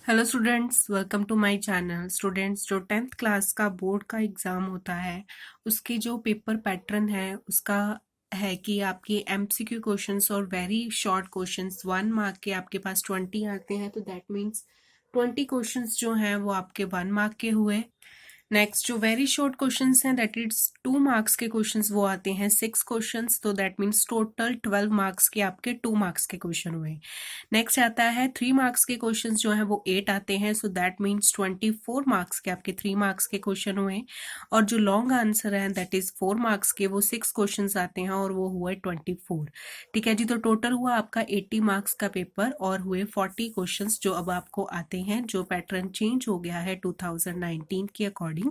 Hello students, welcome to my channel. Students, जो 10th class का board का exam होता है उसके जो पेपर पैटर्न है उसका है कि आपके एमसीक्यू क्वेश्चंस और वेरी शॉर्ट क्वेश्चंस 1 मार्क के आपके पास 20 आते हैं। तो दैट मीन्स 20 क्वेश्चंस जो हैं वो आपके 1 मार्क के हुए। नेक्स्ट जो वेरी शॉर्ट क्वेश्चंस हैं दैट इज 2 मार्क्स के क्वेश्चंस वो आते हैं 6 क्वेश्चंस। तो दैट मीन्स टोटल 12 मार्क्स के आपके 2 मार्क्स के क्वेश्चन हुए। नेक्स्ट आता है 3 मार्क्स के क्वेश्चंस जो है वो 8 आते हैं। सो दैट मीन्स 24 मार्क्स के आपके 3 मार्क्स के क्वेश्चन हुए। और जो लॉन्ग आंसर है दैट इज 4 मार्क्स के, वो 6 क्वेश्चंस आते हैं और वो हुए 24। ठीक है जी, तो टोटल हुआ आपका 80 मार्क्स का पेपर और हुए 40 क्वेश्चंस जो अब आपको आते हैं। जो पैटर्न चेंज हो गया है 2019 के अकॉर्डिंग।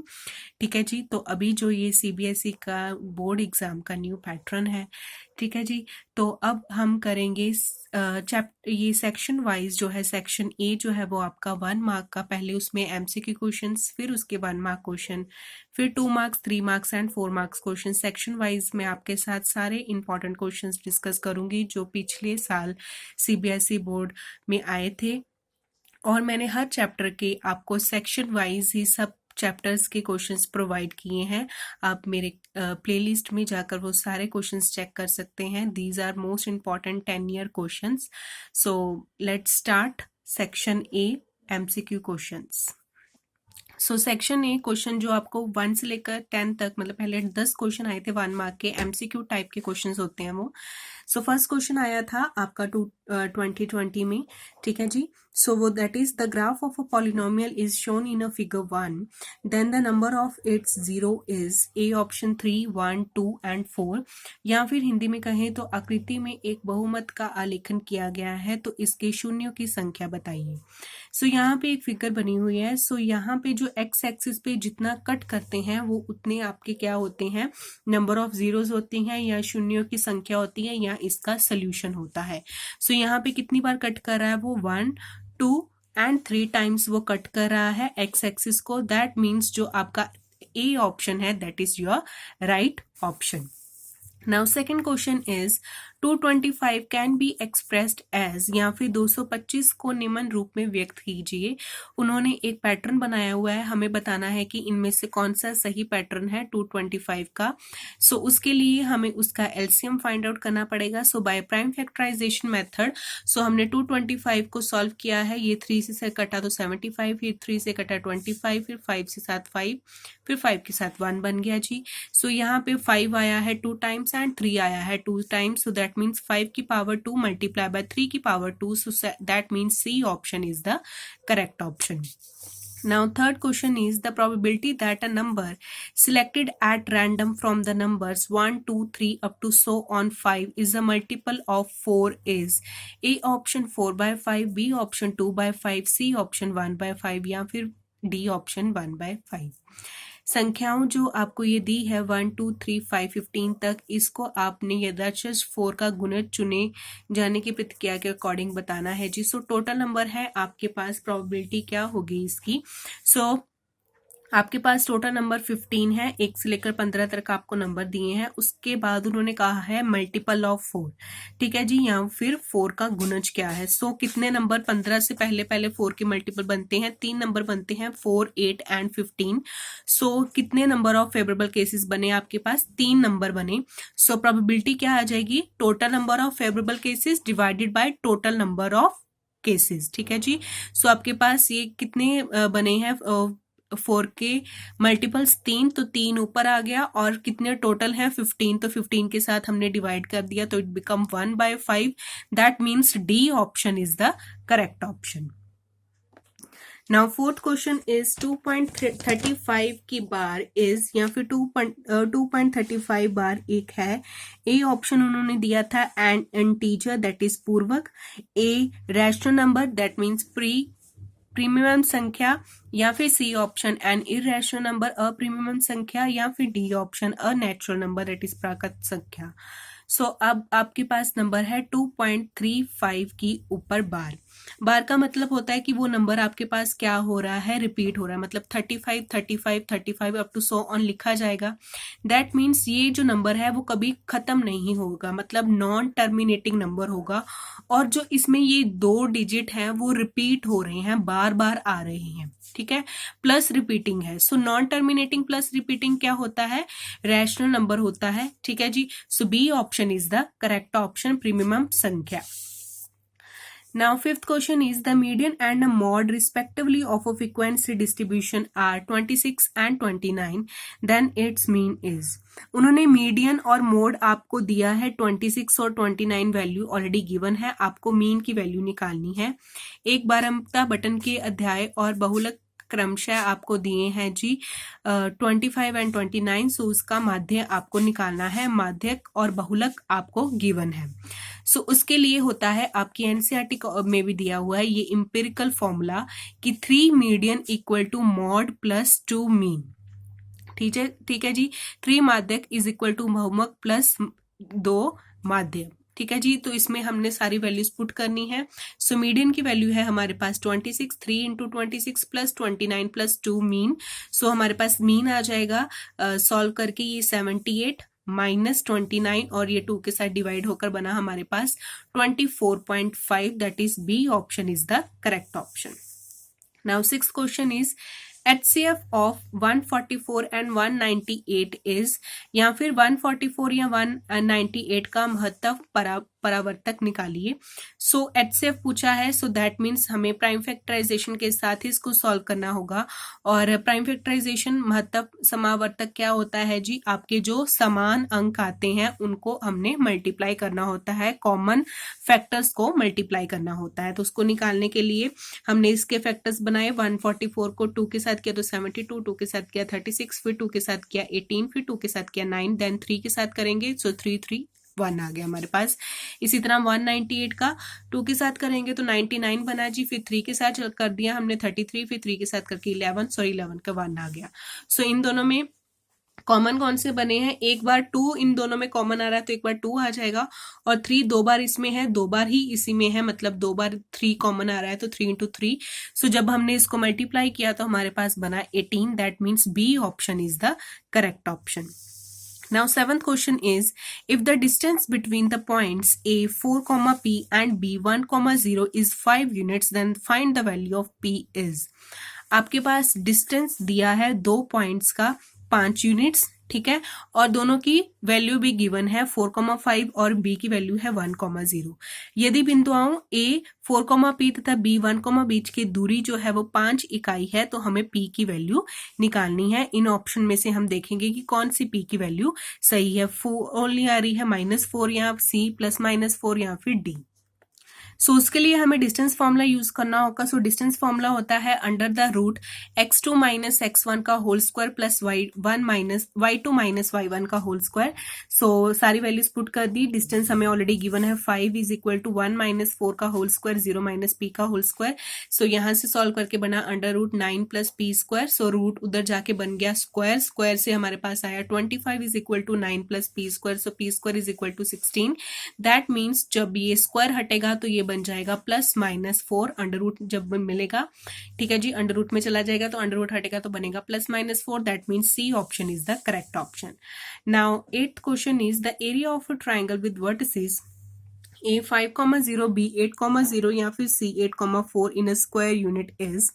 ठीक है जी, तो अभी जो ये सीबीएसई का बोर्ड एग्जाम का न्यू पैटर्न है। ठीक है जी, तो अब हम करेंगे चैप्टर ये सेक्शन वाइज जो है। सेक्शन ए जो है वो आपका 1 मार्क का, पहले उसमें एमसीक्यू क्वेश्चंस, फिर उसके 1 मार्क क्वेश्चन, फिर 2 marks, 3 marks and 4 marks question. Section wise मैं आपके साथ सारे इंपॉर्टेंट क्वेश्चंस डिस्कस करूंगी जो पिछले साल सीबीएसई बोर्ड में आए थे। और मैंने हर चैप्टर के आपको सेक्शन वाइज ही सब चैप्टर्स के क्वेश्चंस प्रोवाइड किए हैं। आप मेरे प्लेलिस्ट में जाकर वो सारे क्वेश्चंस चेक कर सकते हैं। These are most important 10 year questions. So let's start section A, MCQ questions. So section A question जो आपको 1 से लेकर 10 तक, मतलब पहले 10 क्वेश्चन आए थे 1 मार्क के, एमसीक्यू टाइप के क्वेश्चंस होते हैं वो। सो फर्स्ट क्वेश्चन आया था आपका 2020 में। ठीक है जी, सो वो that is the graph of a polynomial is shown in a figure 1, then the number of its zero is A option 3, 1, 2 and 4। या फिर हिंदी में कहें तो आकृति में एक बहुमत का आलेखन किया गया है, तो इसके शून्यों की संख्या बताइए। सो यहाँ पे एक फिगर बनी हुई है। सो यहाँ पे जो एक्स एक्सिस पे जितना कट करते हैं वो उतने आपके क्या होते हैं, नंबर ऑफ जीरोस होती हैं या शून्यों की संख्या होती है या इसका सोल्यूशन होता है। सो यहाँ पे कितनी बार कट कर रहा है वो 1, 2 एंड 3 टाइम्स वो कट कर रहा है एक्स एक्सिस को। दैट मीन्स जो आपका ए ऑप्शन है that is your right option. Now second question is 225 can be expressed as, या फिर 225 को निम्न रूप में व्यक्त कीजिए। उन्होंने एक पैटर्न बनाया हुआ है, हमें बताना है कि इनमें से कौन सा सही पैटर्न है 225 का। सो उसके लिए हमें उसका एलसीएम फाइंड आउट करना पड़ेगा। सो बाय प्राइम फैक्टराइजेशन मेथड, सो हमने 225 को सॉल्व किया है। ये 3 से कटा तो 75, फिर 3 से कटा 25, फिर 5 से साथ 5, फिर 5 के साथ 1 बन गया जी। सो यहाँ पे 5 आया है 2 टाइम्स एंड 3 आया है 2 टाइम्स। सो दैट मीन्स 5 की पावर 2 मल्टीप्लाई बाय 3 की power 2। So that means C option is the correct option. Now third question is the probability that a number selected at random from the numbers 1, 2, 3 up to so on 5 is a multiple of 4 is A option 4 by 5, B option 2 by 5, C option 1 by 5 या फिर D option 1 by 5। संख्याओं जो आपको ये दी है 1, 2, 3, 5, 15 तक, इसको आपने यथाचश 4 का गुणज चुने जाने की प्रतिक्रिया के अकॉर्डिंग बताना है जी। सो टोटल नंबर है आपके पास, प्रोबेबिलिटी क्या होगी इसकी। सो आपके पास टोटल नंबर 15 है, 1 से लेकर 15 तक आपको नंबर दिए हैं। उसके बाद उन्होंने कहा है मल्टीपल ऑफ 4। ठीक है जी, यहाँ फिर 4 का गुणज क्या है। सो कितने नंबर 15 से पहले पहले 4 के मल्टीपल बनते हैं, 3 नंबर बनते हैं 4, 8 एंड 15। सो कितने नंबर ऑफ फेवरेबल केसेस बने आपके पास, 3 नंबर बने। सो प्रोबेबिलिटी क्या आ जाएगी, total number of favourable cases divided by total number of cases. ठीक है जी, सो आपके पास ये कितने बने हैं, 4 के मल्टीपल्स 3, तो 3 ऊपर आ गया, और कितने टोटल हैं 15, तो 15 के साथ हमने डिवाइड कर दिया तो it become 1 by 5। That means D option is the correct option. Now fourth question is 2.35 की बार इज, या फिर 2.35 बार एक है। ए ऑप्शन उन्होंने दिया था एंड इंटीजर दैट इज पूर्वक, a rational number that means प्रीमियम संख्या, या फिर C option an irrational number अप्रीमियम संख्या, या फिर D option a natural number that is प्राकृत संख्या। सो अब आपके पास नंबर है 2.35 की ऊपर बार। बार का मतलब होता है कि वो नंबर आपके पास क्या हो रहा है, रिपीट हो रहा है, मतलब 35 35 35 अप टू 100 ऑन लिखा जाएगा। दैट मीन्स ये जो नंबर है वो कभी खत्म नहीं होगा, मतलब नॉन टर्मिनेटिंग नंबर होगा। और जो इसमें ये 2 डिजिट हैं वो रिपीट हो रहे हैं, बार बार आ रहे हैं, ठीक है। प्लस रिपीटिंग है, so non terminating plus repeating क्या होता है, रैशनल नंबर होता है, ठीक है जी। So B option is the correct option, प्रीमियम संख्या। Now fifth question is the median and mode respectively of a frequency distribution are 26 and 29, then its mean is। उन्होंने मीडियन और मोड आपको दिया है, 26 और 29 वैल्यू ऑलरेडी गिवन है, आपको मीन की वैल्यू निकालनी है। एक बारंबारता बटन के अध्याय और बहुलक क्रमशः आपको दिए हैं जी 25 एंड 29, सो उसका माध्य आपको निकालना है, माध्यक और बहुलक आपको गिवन है। सो उसके लिए होता है, आपकी एनसीईआरटी में भी दिया हुआ है ये इंपेरिकल फॉर्मूला कि 3 median equal to mode plus 2 mean, ठीक है जी। 3 माध्यक इज इक्वल टू बहुमक प्लस 2 माध्य, ठीक है जी। तो इसमें हमने सारी वैल्यूज पुट करनी है। सो मीडियन की वैल्यू है हमारे पास 26, 3 इंटू 26 प्लस 29 प्लस 2 मीन। सो हमारे पास मीन आ जाएगा सॉल्व करके ये 78 माइनस 29 और ये 2 के साथ डिवाइड होकर बना हमारे पास 24.5, that is B option is the correct option. Now six question is HCF of 144 and 198 is, या फिर 144 या 198 का महत्तव परावर्तक निकालिए। सो HCF पूछा है, सो दैट मीन्स हमें प्राइम फैक्टराइजेशन के साथ ही इसको सॉल्व करना होगा। और प्राइम फैक्टराइजेशन महत्तव समावर्तक क्या होता है जी, आपके जो समान अंक आते हैं उनको हमने मल्टीप्लाई करना होता है, कॉमन फैक्टर्स को मल्टीप्लाई करना होता है। तो उसको निकालने के लिए हमने इसके फैक्टर्स बनाए, 144 को 2 के साथ किया तो 72, 2 के साथ किया 36, फिर 2 के साथ किया 18, फिर 2 के साथ किया 9, देन 3 के साथ करेंगे, सो 3 3 1 आ गया हमारे पास। इसी तरह 198 का 2 के साथ करेंगे तो 99 बना जी, फिर 3 के साथ कर दिया हमने 33, फिर 3 के साथ करके 11 का 1 आ गया। सो इन दोनों में कॉमन कौन से बने हैं, एक बार 2 इन दोनों में कॉमन आ रहा है तो एक बार 2 आ जाएगा, और 3 2 बार इसमें है, 2 बार ही इसी में है, मतलब 2 बार 3 कॉमन आ रहा है तो 3 इंटू 3। सो जब हमने इसको मल्टीप्लाई किया तो हमारे पास बना 18, that means B option is the correct option. Now seventh question is, if the distance between the points A 4, P and B 1, 0 is 5 units, then find the value of P is। आपके पास distance दिया है 2 points का 5 units, ठीक है, और दोनों की value भी गिवन है 4, 5 और B की वैल्यू है 1, 0। यदि बिंदुओं A 4, P तथा B 1, बीच की दूरी जो है वो 5 इकाई है तो हमें P की वैल्यू निकालनी है। इन ऑप्शन में से हम देखेंगे कि कौन सी P की वैल्यू सही है, 4 ओनली आ रही है, -4 या C प्लस -4 या फिर D। सो उसके लिए हमें डिस्टेंस फॉर्मूला यूज करना होगा। सो डिस्टेंस फॉर्मूला होता है under the root x2 minus x1 का whole square plus y2 minus y1 का होल स्क्वायर। सो सारी वैल्यूज पुट कर दी, डिस्टेंस हमें ऑलरेडी गिवन है 5 इज इक्वल टू 1 माइनस 4 का होल स्क्वायर 0 माइनस p का होल स्क्वायर। सो यहाँ से सॉल्व करके बना under root 9 plus p square. So root उधर जाके बन गया स्क्वायर, स्क्वायर से हमारे पास आया 25 is equal to 9 plus p square. So p square is equal to 16, that means जब ये स्क्वायर हटेगा तो ये बन जाएगा +-4, अंडर रूट जब मिलेगा, ठीक है जी, अंडर रूट में चला जाएगा तो अंडर रूट हटेगा तो बनेगा +-4, that means C option is the correct option. Now 8th question is the area of a triangle with vertices A 5, 0, B 8, 0 या फिर C 8, 4 in a square unit is,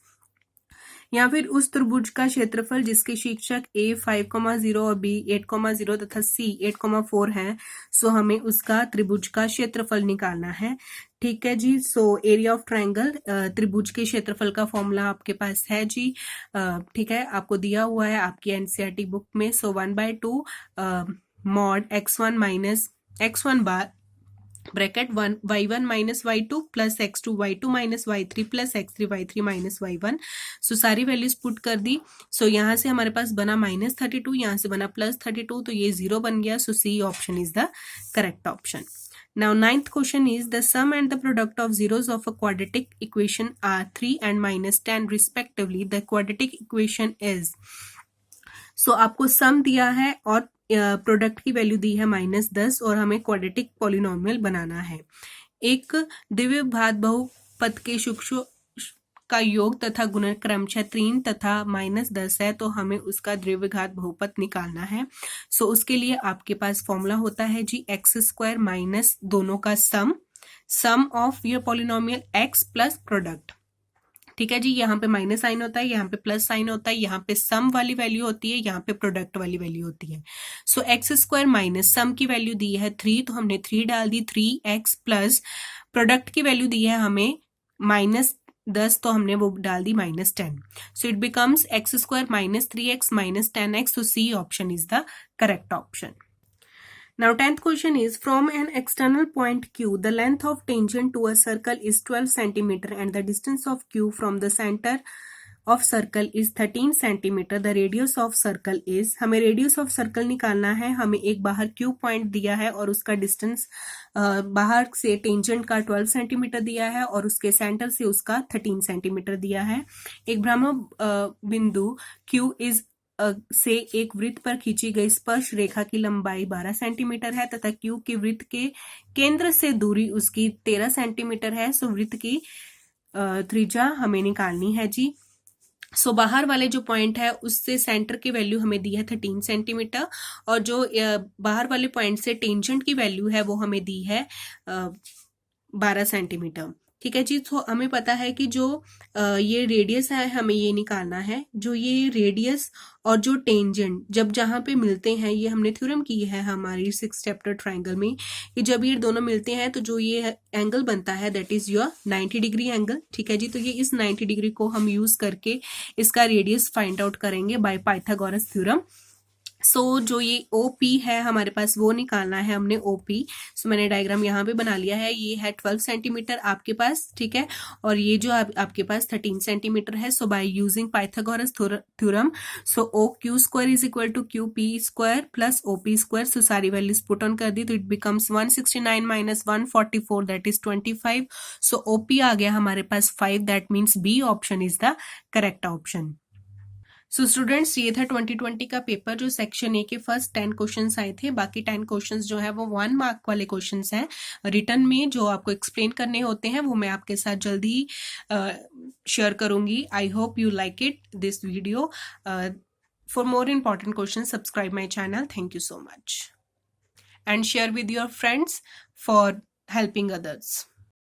या फिर उस त्रिभुज का क्षेत्रफल जिसके शीर्षक A 5, 0 और B 8, 0 तथा C 8, 4 है। सो हमें उसका त्रिभुज का क्षेत्रफल निकालना है, ठीक है जी। सो एरिया ऑफ ट्राइंगल, त्रिभुज के क्षेत्रफल का फॉर्मूला आपके पास है जी, ठीक है, आपको दिया हुआ है आपकी एनसीईआरटी बुक में। So 1/2 mod x1 minus x1 bar bracket y1 minus y2 plus x2 y2 minus y3 plus x3 y3 minus y1। So सारी वैल्यूज पुट कर दी। सो यहाँ से हमारे पास बना -32, यहाँ से बना +32, तो ये 0 बन गया। So C option is the correct option. Now 9th question is the sum and the product of zeros of a quadratic equation are 3 and -10 respectively. The quadratic equation is, so आपको सम दिया है और प्रोडक्ट की value दी है -10 और हमें quadratic polynomial बनाना है। एक द्विघात बहु पद के सूक्ष्म का योग तथा गुणक्रमशः 3 तथा -10 है, तो हमें उसका द्रव्यघात बहुपद निकालना है। सो उसके लिए आपके पास फॉर्मूला होता है जी x² माइनस दोनों का sum of your polynomial x plus product. ठीक है जी, यहाँ पे माइनस साइन होता है, यहाँ पे प्लस साइन होता है, यहाँ पे सम वाली वैल्यू होती है, यहाँ पे प्रोडक्ट वाली वैल्यू होती है। सो x² माइनस सम की वैल्यू दी है 3, तो हमने 3 डाल दी, 3x प्लस प्रोडक्ट की वैल्यू दी है हमें -10, तो हमने वो डाल दी -10। So it becomes x² minus 3x minus 10x। so C option is the correct option. Now 10th question is, from an external point Q, the length of tangent to a circle is 12 centimeter and the distance of Q from the center of circle is 13 centimeter. The radius of circle is, हमें radius of circle निकालना है। हमें एक बाहर Q point दिया है और उसका distance बाहर से टेंजेंट का 12 सेंटीमीटर दिया है और उसके सेंटर से उसका 13 सेंटीमीटर दिया है। एक भ्रामक बिंदु Q is से एक वृत्त पर खींची गई स्पर्श रेखा की लंबाई 12 सेंटीमीटर है तथा Q की वृत्त के केंद्र से दूरी उसकी 13 सेंटीमीटर है। सो वृत्त की त्रिज्या हमें निकालनी है जी। सो बाहर वाले जो पॉइंट है उससे सेंटर की वैल्यू हमें दी है 13 सेंटीमीटर और जो बाहर वाले पॉइंट से टेंजेंट की वैल्यू है वो हमें दी है 12 सेंटीमीटर। ठीक है जी, तो हमें पता है कि जो ये रेडियस है हमें ये निकालना है। जो ये रेडियस और जो टेंजेंट जब जहाँ पे मिलते हैं, ये हमने थ्योरम की है हमारी 6 चैप्टर ट्राइंगल में, कि जब ये दोनों मिलते हैं तो जो ये एंगल बनता है that is your 90 degree angle. ठीक है जी, तो ये इस 90 डिग्री को हम यूज करके इसका रेडियस फाइंड आउट करेंगे बाय पाइथागोरस थ्योरम। सो जो ये OP है हमारे पास वो निकालना है हमने OP। सो मैंने डायग्राम यहाँ पे बना लिया है। ये है 12 सेंटीमीटर आपके पास, ठीक है, और ये जो आपके पास 13 सेंटीमीटर है। So by using Pythagoras theorem, so OQ² is equal to QP² plus OP²। So सारी वैल्यूज पुट ऑन कर दी तो it becomes 169 minus 144 that is 25। So OP आ गया हमारे पास 5, that means B option is the correct option. So students, ये था 2020 का पेपर जो सेक्शन ए के फर्स्ट 10 क्वेश्चंस आए थे। बाकी 10 क्वेश्चंस जो है वो 1 मार्क वाले क्वेश्चंस हैं। रिटर्न में जो आपको एक्सप्लेन करने होते हैं वो मैं आपके साथ जल्दी शेयर करूंगी। I hope you like it this video. For more important question subscribe my channel. Thank you so much and share with your friends for helping others.